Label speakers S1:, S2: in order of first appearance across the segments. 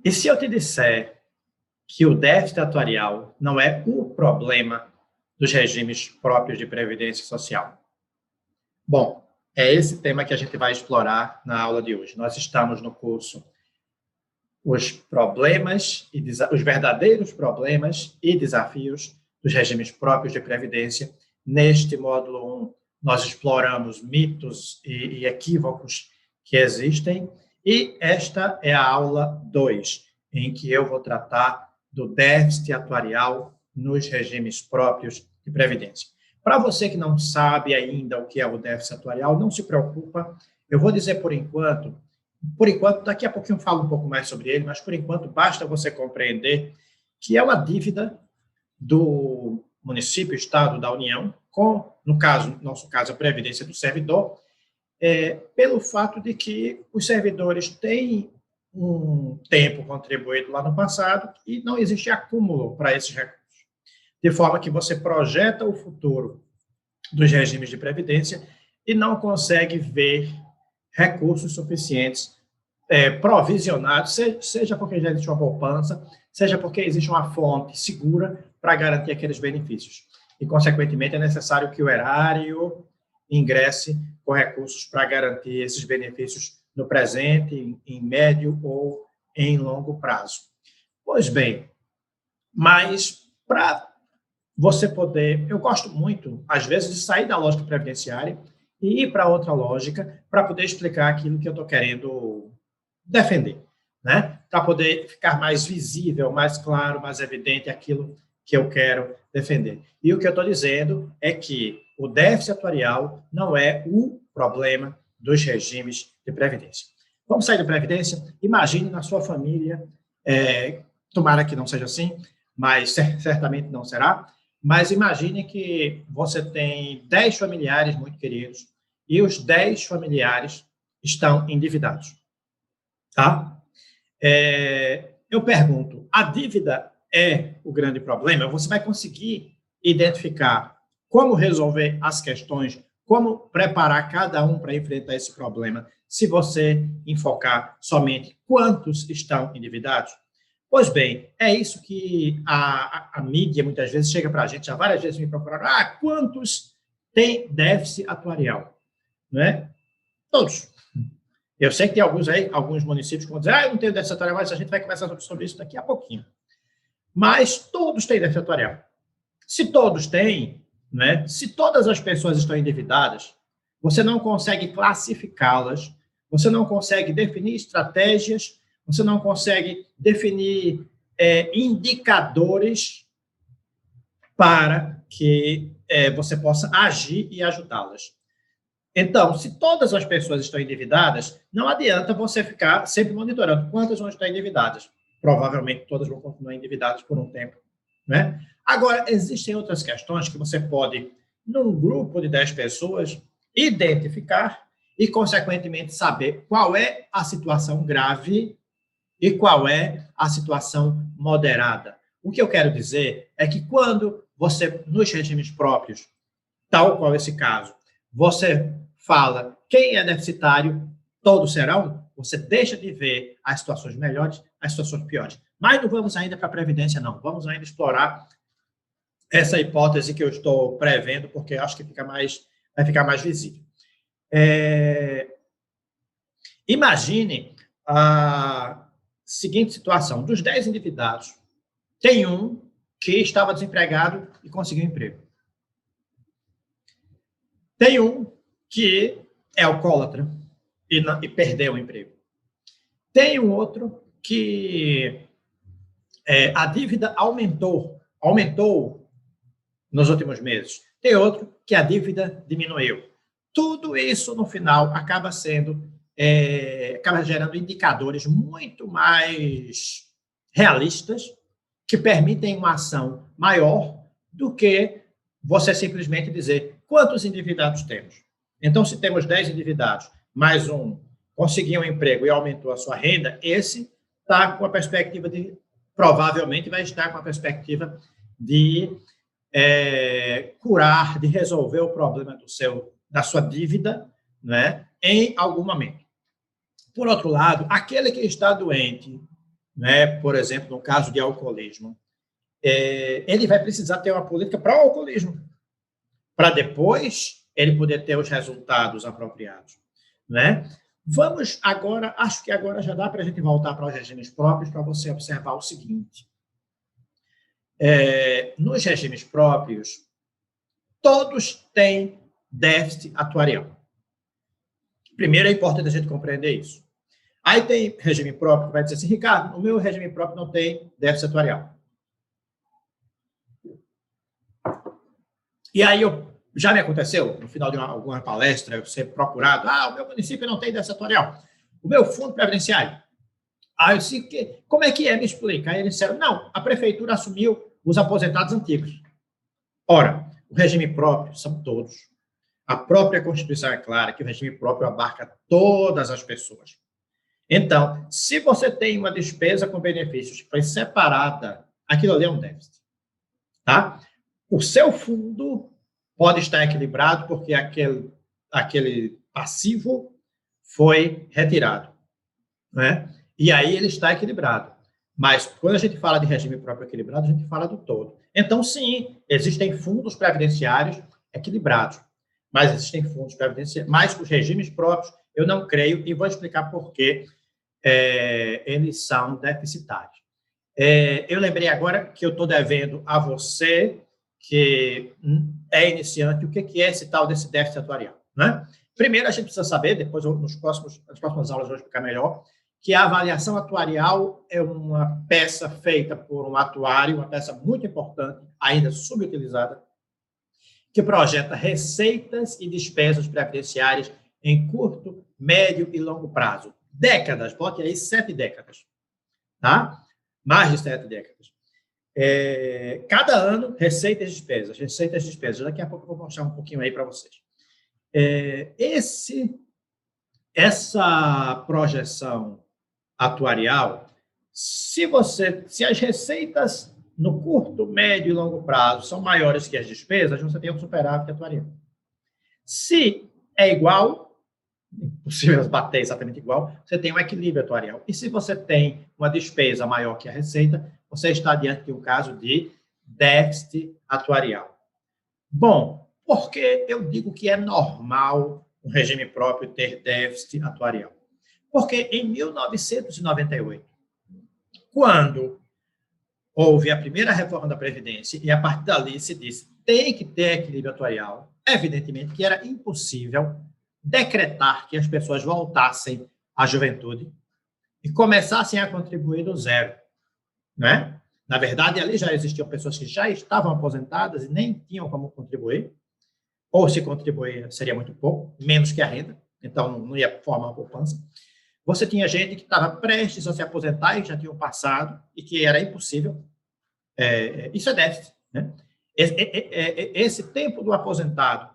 S1: E se eu te disser que o déficit atuarial não é o problema dos regimes próprios de previdência social? Bom, é esse tema que a gente vai explorar na aula de hoje. Nós estamos no curso Os problemas e os verdadeiros problemas e desafios dos regimes próprios de previdência. Neste módulo 1, nós exploramos mitos e equívocos que existem, e esta é a aula 2, em que eu vou tratar do déficit atuarial nos regimes próprios de previdência. Para você que não sabe ainda o que é o déficit atuarial, não se preocupa, eu vou dizer por enquanto, daqui a pouquinho eu falo um pouco mais sobre ele, mas por enquanto basta você compreender que é uma dívida do município, estado, da União, com, no nosso caso, a previdência do servidor, pelo fato de que os servidores têm um tempo contribuído lá no passado e não existe acúmulo para esses recursos. De forma que você projeta o futuro dos regimes de previdência e não consegue ver recursos suficientes provisionados, seja porque já existe uma poupança, seja porque existe uma fonte segura para garantir aqueles benefícios. E, consequentemente, é necessário que o erário ingresse com recursos para garantir esses benefícios no presente, em médio ou em longo prazo. Pois bem, mas para você poder... Eu gosto muito, às vezes, de sair da lógica previdenciária e ir para outra lógica para poder explicar aquilo que eu estou querendo defender, né? Para poder ficar mais visível, mais claro, mais evidente aquilo que eu quero defender. E o que eu estou dizendo é que o déficit atuarial não é o problema dos regimes de previdência. Vamos sair da previdência? Imagine na sua família, tomara que não seja assim, mas certamente não será, mas imagine que você tem 10 familiares muito queridos e os 10 familiares estão endividados. Tá? Eu pergunto, a dívida é o grande problema? Você vai conseguir identificar como resolver as questões, como preparar cada um para enfrentar esse problema, se você enfocar somente quantos estão endividados? Pois bem, é isso que a mídia muitas vezes chega para a gente, já várias vezes me procuraram, quantos têm déficit atuarial? Não é? Todos. Eu sei que tem alguns municípios que vão dizer, eu não tenho déficit atuarial, mas a gente vai conversar sobre isso daqui a pouquinho. Mas todos têm déficit atuarial. Se todos têm, né, se todas as pessoas estão endividadas, você não consegue classificá-las, você não consegue definir estratégias, você não consegue definir indicadores para que você possa agir e ajudá-las. Então, se todas as pessoas estão endividadas, não adianta você ficar sempre monitorando quantas vão estar endividadas. Provavelmente todas vão continuar endividadas por um tempo, né? Agora, existem outras questões que você pode, num grupo de 10 pessoas, identificar e, consequentemente, saber qual é a situação grave e qual é a situação moderada. O que eu quero dizer é que quando você, nos regimes próprios, tal qual esse caso, você fala quem é deficitário, todos serão, você deixa de ver as situações melhores, as situações piores. Mas não vamos ainda para a Previdência, não. Vamos ainda explorar essa hipótese que eu estou prevendo, porque acho que vai ficar mais visível. Imagine a seguinte situação. Dos 10 endividados, tem um que estava desempregado e conseguiu um emprego. Tem um que é alcoólatra e perdeu o emprego. Tem um outro que a dívida aumentou nos últimos meses. Tem outro que a dívida diminuiu. Tudo isso, no final, acaba gerando indicadores muito mais realistas que permitem uma ação maior do que você simplesmente dizer quantos endividados temos. Então, se temos 10 endividados, mais um conseguiu um emprego e aumentou a sua renda, esse está com a perspectiva provavelmente vai estar com a perspectiva de curar, de resolver o problema da sua dívida, né, em algum momento. Por outro lado, aquele que está doente, né, por exemplo, no caso de alcoolismo, ele vai precisar ter uma política para o alcoolismo, para depois ele poder ter os resultados apropriados, né? Vamos agora, acho que agora já dá para a gente voltar para os regimes próprios para você observar o seguinte. Nos regimes próprios, todos têm déficit atuarial. Primeiro, é importante a gente compreender isso. Aí tem regime próprio que vai dizer assim, Ricardo, o meu regime próprio não tem déficit atuarial. E aí, já me aconteceu, no final de alguma palestra, eu ser procurado, o meu município não tem déficit atuarial. O meu fundo previdenciário. Aí eu disse, como é que é? Me explica. Aí eles disseram, não, a prefeitura assumiu os aposentados antigos. Ora, o regime próprio são todos. A própria Constituição é clara que o regime próprio abarca todas as pessoas. Então, se você tem uma despesa com benefícios que foi separada, aquilo ali é um déficit. Tá? O seu fundo pode estar equilibrado porque aquele passivo foi retirado. Né? E aí ele está equilibrado. Mas quando a gente fala de regime próprio equilibrado, a gente fala do todo. Então, sim, existem fundos previdenciários equilibrados, mas existem fundos previdenciários, mas os regimes próprios, eu não creio, e vou explicar por que eles são deficitários. Eu lembrei agora que eu estou devendo a você, que é iniciante, o que é esse tal desse déficit atuarial. Né? Primeiro, a gente precisa saber, depois nas próximas aulas eu vou explicar melhor, que a avaliação atuarial é uma peça feita por um atuário, uma peça muito importante, ainda subutilizada, que projeta receitas e despesas previdenciárias em curto, médio e longo prazo. Décadas, bote aí 7 décadas. Tá? Mais de 7 décadas. Cada ano, receitas e despesas, receitas e despesas. Daqui a pouco eu vou mostrar um pouquinho aí para vocês. Essa projeção atuarial, se as receitas no curto, médio e longo prazo são maiores que as despesas, você tem um superávit atuarial. Se é igual, impossível bater exatamente igual, você tem um equilíbrio atuarial. E se você tem uma despesa maior que a receita, você está diante de um caso de déficit atuarial. Bom, por que eu digo que é normal um regime próprio ter déficit atuarial? Porque em 1998, quando houve a primeira reforma da Previdência e a partir dali se disse tem que ter equilíbrio atuarial, evidentemente que era impossível decretar que as pessoas voltassem à juventude e começassem a contribuir do zero. Né? Na verdade, ali já existiam pessoas que já estavam aposentadas e nem tinham como contribuir, ou se contribuir seria muito pouco, menos que a renda, então não ia formar uma poupança. Você tinha gente que estava prestes a se aposentar e já tinham passado e que era impossível. Isso é déficit. Né? Esse tempo do aposentado,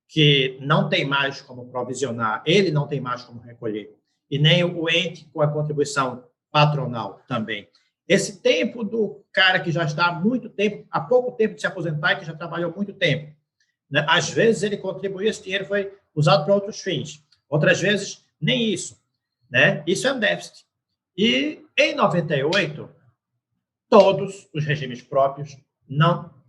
S1: que não tem mais como provisionar, ele não tem mais como recolher, e nem o ente com a contribuição patronal também. Esse tempo do cara que já está há pouco tempo de se aposentar e que já trabalhou muito tempo, né? Às vezes ele contribuiu, esse dinheiro foi usado para outros fins. Outras vezes, nem isso. Né? Isso é um déficit. E em 98, todos os regimes próprios,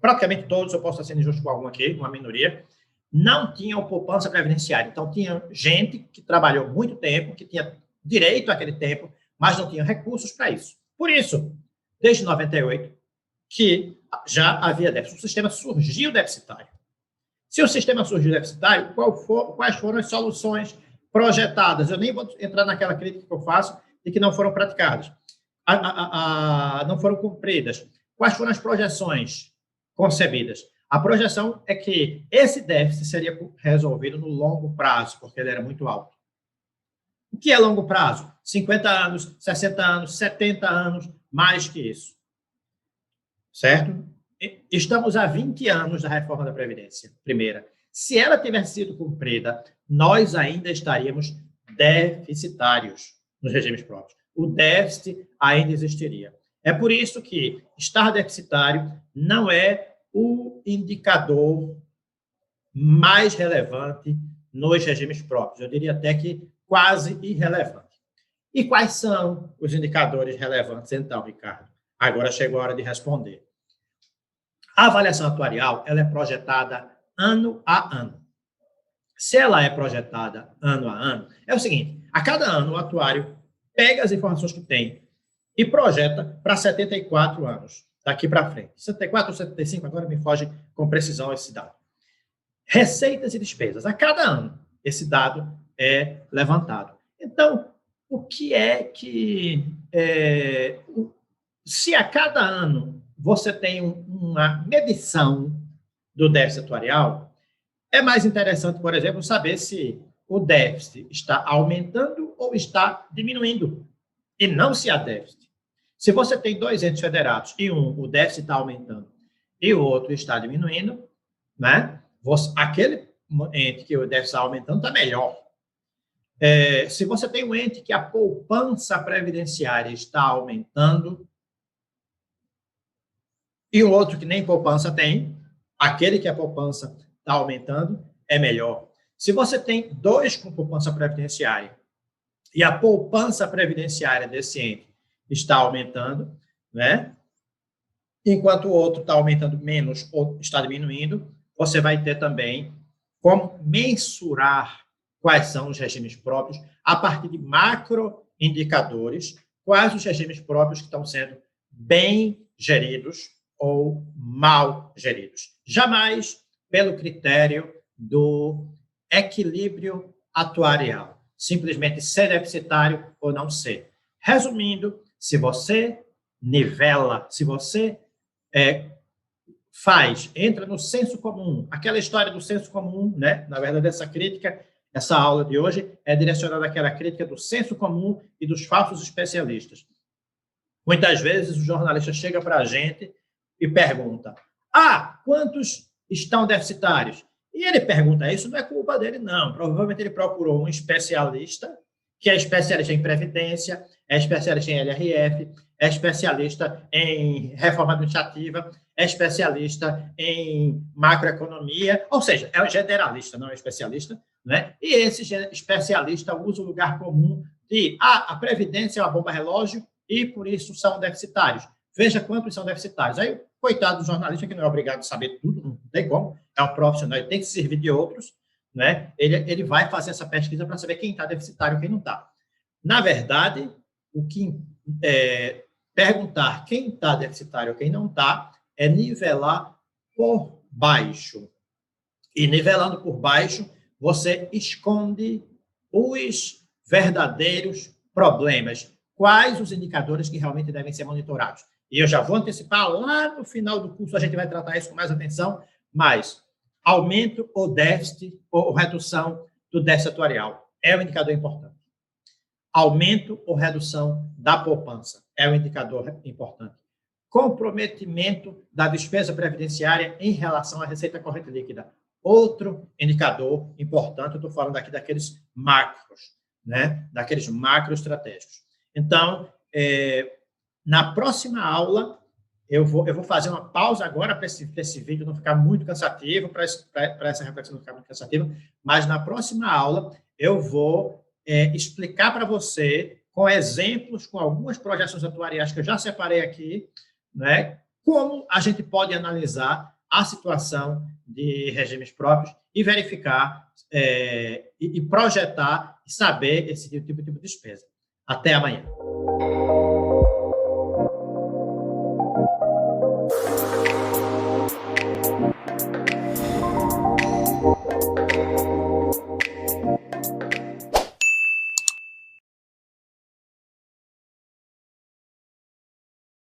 S1: praticamente todos, eu posso estar sendo injusto com algum aqui, uma minoria, não tinham poupança previdenciária. Então, tinha gente que trabalhou muito tempo, que tinha direito àquele tempo, mas não tinha recursos para isso. Por isso, desde 98, que já havia déficit. O sistema surgiu deficitário. Se o sistema surgiu deficitário, quais foram as soluções projetadas? Eu nem vou entrar naquela crítica que eu faço de que não foram praticadas, não foram cumpridas. Quais foram as projeções concebidas? A projeção é que esse déficit seria resolvido no longo prazo, porque ele era muito alto. O que é longo prazo? 50 anos, 60 anos, 70 anos, mais que isso. Certo? Estamos há 20 anos da reforma da Previdência, primeira. Se ela tivesse sido cumprida, nós ainda estaríamos deficitários nos regimes próprios. O déficit ainda existiria. É por isso que estar deficitário não é o indicador mais relevante nos regimes próprios. Eu diria até que quase irrelevante. E quais são os indicadores relevantes, então, Ricardo? Agora chegou a hora de responder. A avaliação atuarial, ela é projetada ano a ano. Se ela é projetada ano a ano, é o seguinte, a cada ano o atuário pega as informações que tem e projeta para 74 anos, daqui para frente. 74 ou 75, agora me foge com precisão esse dado. Receitas e despesas. A cada ano, esse dado é levantado. Então, o que é que... se a cada ano você tem uma medição do déficit atuarial, é mais interessante, por exemplo, saber se o déficit está aumentando ou está diminuindo, e não se há déficit. Se você tem dois entes federados e o déficit está aumentando e o outro está diminuindo, né? Aquele ente que o déficit está aumentando está melhor. Se você tem um ente que a poupança previdenciária está aumentando e o outro que nem poupança tem, aquele que a poupança está aumentando é melhor. Se você tem dois com poupança previdenciária e a poupança previdenciária desse ente está aumentando, né? Enquanto o outro está aumentando menos ou está diminuindo, você vai ter também como mensurar quais são os regimes próprios a partir de macroindicadores, quais os regimes próprios que estão sendo bem geridos ou mal geridos. Jamais pelo critério do equilíbrio atuarial, simplesmente ser deficitário ou não ser. Resumindo, se você nivela, se você entra no senso comum, aquela história do senso comum, né? Na verdade, essa aula de hoje é direcionada àquela crítica do senso comum e dos falsos especialistas. Muitas vezes o jornalista chega para a gente e pergunta: quantos estão deficitários? E ele pergunta isso, não é culpa dele, não. Provavelmente ele procurou um especialista, que é especialista em previdência, é especialista em LRF, é especialista em reforma administrativa, é especialista em macroeconomia, ou seja, é um generalista, não é um especialista, né? E esse especialista usa o lugar comum de a previdência é uma bomba relógio e, por isso, são deficitários. Veja quantos são deficitários. Aí, coitado do jornalista, que não é obrigado a saber tudo, não tem como, é um profissional, ele tem que se servir de outros, né? Ele vai fazer essa pesquisa para saber quem está deficitário e quem não está. Na verdade, perguntar quem está deficitário ou quem não está é nivelar por baixo. E nivelando por baixo, você esconde os verdadeiros problemas. Quais os indicadores que realmente devem ser monitorados? E eu já vou antecipar, lá no final do curso a gente vai tratar isso com mais atenção, mas aumento ou déficit ou redução do déficit atuarial é um indicador importante. Aumento ou redução da poupança é um indicador importante. Comprometimento da despesa previdenciária em relação à receita corrente líquida. Outro indicador importante, eu estou falando aqui daqueles macros, né? Daqueles macro estratégicos. Então, na próxima aula, eu vou fazer uma pausa agora para esse vídeo não ficar muito cansativo, para essa reflexão não ficar muito cansativa, mas na próxima aula eu vou explicar para você, com exemplos, com algumas projeções atuariais que eu já separei aqui, né, como a gente pode analisar a situação de regimes próprios e verificar e projetar e saber esse tipo de despesa. Até amanhã.